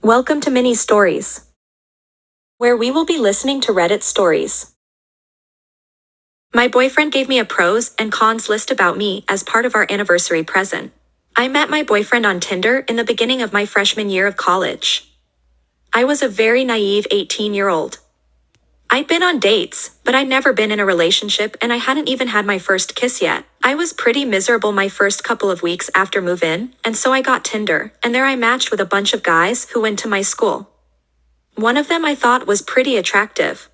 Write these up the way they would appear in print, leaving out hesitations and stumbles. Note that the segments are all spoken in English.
Welcome to Mini Stories, where we will be listening to Reddit stories. My boyfriend gave me a pros and cons list about me as part of our anniversary present. I met my boyfriend on Tinder in the beginning of my freshman year of college. I was a very naive 18-year-old. I'd been on dates, but I'd never been in a relationship and I hadn't even had my first kiss yet. I was pretty miserable my first couple of weeks after move-in, and so I got Tinder, and there I matched with a bunch of guys who went to my school. One of them I thought was pretty attractive.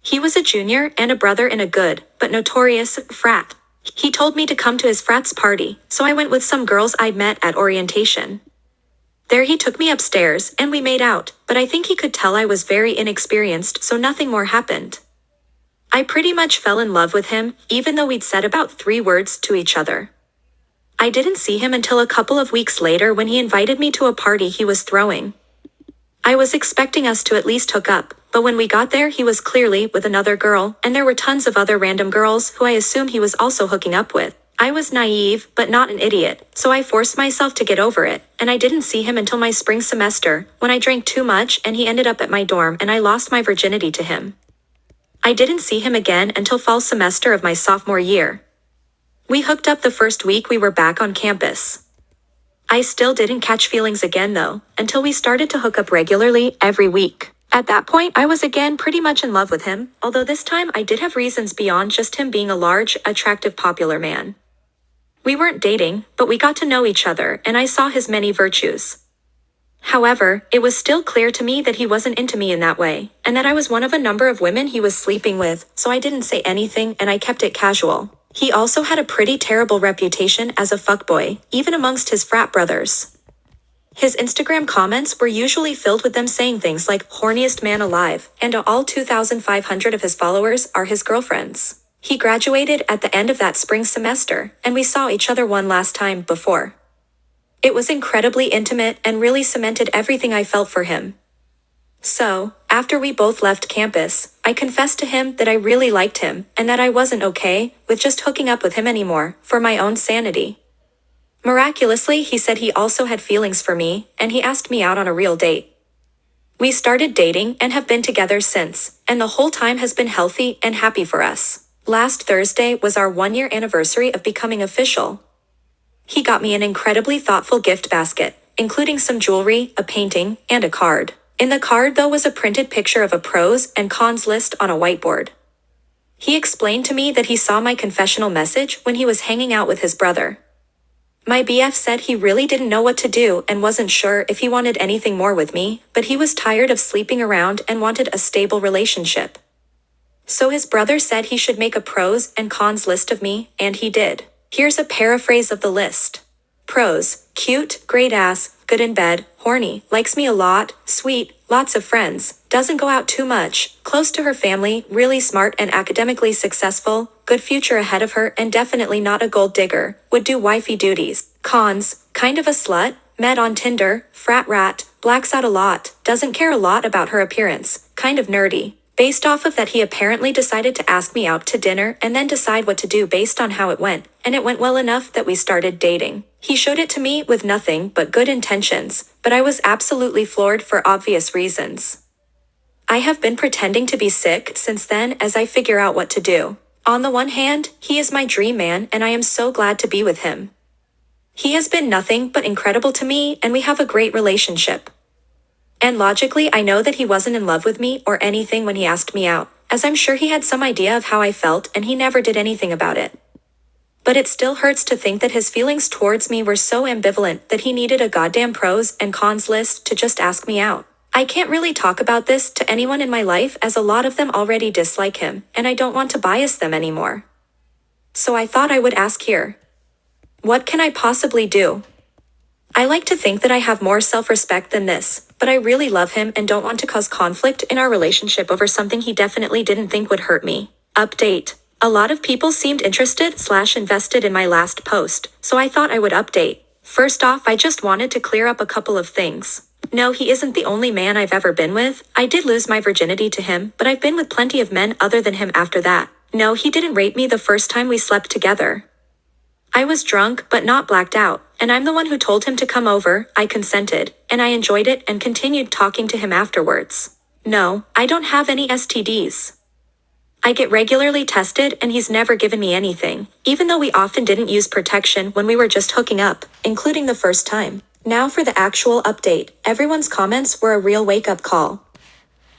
He was a junior and a brother in a good, but notorious, frat. He told me to come to his frat's party, so I went with some girls I'd met at orientation. There he took me upstairs and we made out, but I think he could tell I was very inexperienced, so nothing more happened. I pretty much fell in love with him, even though we'd said about 3 words to each other. I didn't see him until a couple of weeks later when he invited me to a party he was throwing. I was expecting us to at least hook up, but when we got there he was clearly with another girl, and there were tons of other random girls who I assumed he was also hooking up with. I was naive, but not an idiot, so I forced myself to get over it, and I didn't see him until my spring semester, when I drank too much and he ended up at my dorm and I lost my virginity to him. I didn't see him again until fall semester of my sophomore year. We hooked up the first week we were back on campus. I still didn't catch feelings again though, until we started to hook up regularly every week. At that point I was again pretty much in love with him, although this time I did have reasons beyond just him being a large, attractive, popular man. We weren't dating, but we got to know each other and I saw his many virtues. However, it was still clear to me that he wasn't into me in that way, and that I was one of a number of women he was sleeping with, so I didn't say anything and I kept it casual. He also had a pretty terrible reputation as a fuckboy, even amongst his frat brothers. His Instagram comments were usually filled with them saying things like, "horniest man alive," and all 2,500 of his followers are his girlfriends. He graduated at the end of that spring semester, and we saw each other one last time before. It was incredibly intimate and really cemented everything I felt for him. So, after we both left campus, I confessed to him that I really liked him, and that I wasn't okay with just hooking up with him anymore, for my own sanity. Miraculously, he said he also had feelings for me, and he asked me out on a real date. We started dating and have been together since, and the whole time has been healthy and happy for us. Last Thursday was our 1-year anniversary of becoming official. He got me an incredibly thoughtful gift basket, including some jewelry, a painting, and a card. In the card though was a printed picture of a pros and cons list on a whiteboard. He explained to me that he saw my confessional message when he was hanging out with his brother. My BF said he really didn't know what to do and wasn't sure if he wanted anything more with me, but he was tired of sleeping around and wanted a stable relationship. So his brother said he should make a pros and cons list of me, and he did. Here's a paraphrase of the list. Pros: cute, great ass, good in bed, horny, likes me a lot, sweet, lots of friends, doesn't go out too much, close to her family, really smart and academically successful, good future ahead of her and definitely not a gold digger, would do wifey duties. Cons: kind of a slut, met on Tinder, frat rat, blacks out a lot, doesn't care a lot about her appearance, kind of nerdy. Based off of that he apparently decided to ask me out to dinner and then decide what to do based on how it went, and it went well enough that we started dating. He showed it to me with nothing but good intentions, but I was absolutely floored for obvious reasons. I have been pretending to be sick since then as I figure out what to do. On the one hand, he is my dream man and I am so glad to be with him. He has been nothing but incredible to me and we have a great relationship. And logically I know that he wasn't in love with me or anything when he asked me out, as I'm sure he had some idea of how I felt and he never did anything about it. But it still hurts to think that his feelings towards me were so ambivalent that he needed a goddamn pros and cons list to just ask me out. I can't really talk about this to anyone in my life as a lot of them already dislike him, and I don't want to bias them anymore. So I thought I would ask here. What can I possibly do? I like to think that I have more self-respect than this, but I really love him and don't want to cause conflict in our relationship over something he definitely didn't think would hurt me. Update. A lot of people seemed interested/invested in my last post, so I thought I would update. First off, I just wanted to clear up a couple of things. No, he isn't the only man I've ever been with. I did lose my virginity to him, but I've been with plenty of men other than him after that. No, he didn't rape me the first time we slept together. I was drunk but not blacked out, and I'm the one who told him to come over. I consented, and I enjoyed it and continued talking to him afterwards. No, I don't have any STDs. I get regularly tested and he's never given me anything, even though we often didn't use protection when we were just hooking up, including the first time. Now for the actual update. Everyone's comments were a real wake-up call.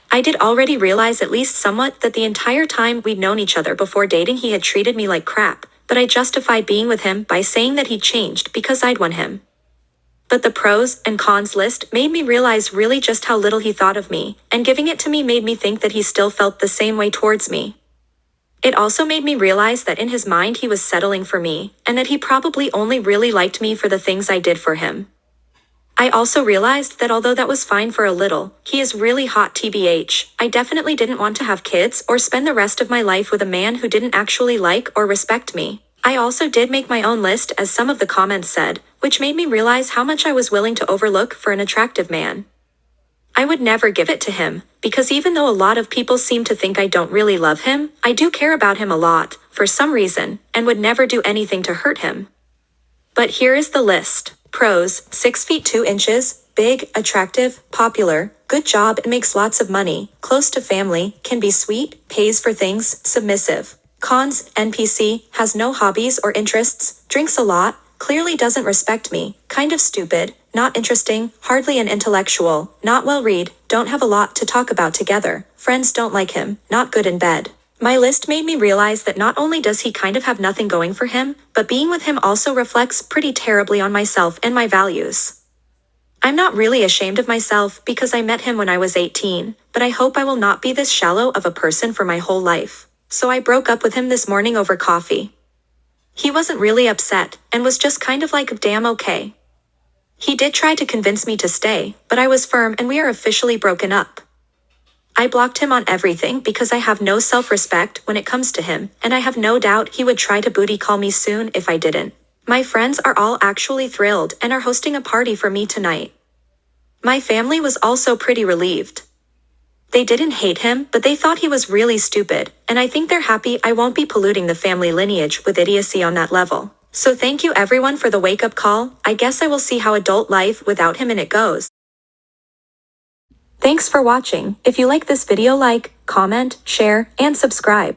I did already realize at least somewhat that the entire time we'd known each other before dating he had treated me like crap, but I justified being with him by saying that he'd changed because I'd won him. But the pros and cons list made me realize really just how little he thought of me, and giving it to me made me think that he still felt the same way towards me. It also made me realize that in his mind he was settling for me, and that he probably only really liked me for the things I did for him. I also realized that although that was fine for a little, he is really hot TBH. I definitely didn't want to have kids or spend the rest of my life with a man who didn't actually like or respect me. I also did make my own list as some of the comments said, which made me realize how much I was willing to overlook for an attractive man. I would never give it to him, because even though a lot of people seem to think I don't really love him, I do care about him a lot, for some reason, and would never do anything to hurt him. But here is the list. Pros: 6 feet 2 inches, big, attractive, popular, good job and makes lots of money, close to family, can be sweet, pays for things, submissive. Cons: NPC, has no hobbies or interests, drinks a lot, clearly doesn't respect me, kind of stupid, not interesting, hardly an intellectual, not well read, don't have a lot to talk about together, friends don't like him, not good in bed. My list made me realize that not only does he kind of have nothing going for him, but being with him also reflects pretty terribly on myself and my values. I'm not really ashamed of myself because I met him when I was 18, but I hope I will not be this shallow of a person for my whole life. So I broke up with him this morning over coffee. He wasn't really upset, and was just kind of like, damn okay. He did try to convince me to stay, but I was firm and we are officially broken up. I blocked him on everything because I have no self-respect when it comes to him, and I have no doubt he would try to booty call me soon if I didn't. My friends are all actually thrilled and are hosting a party for me tonight. My family was also pretty relieved. They didn't hate him, but they thought he was really stupid, and I think they're happy I won't be polluting the family lineage with idiocy on that level. So thank you everyone for the wake-up call. I guess I will see how adult life without him in it goes. Thanks for watching. If you like this video, like, comment, share, and subscribe.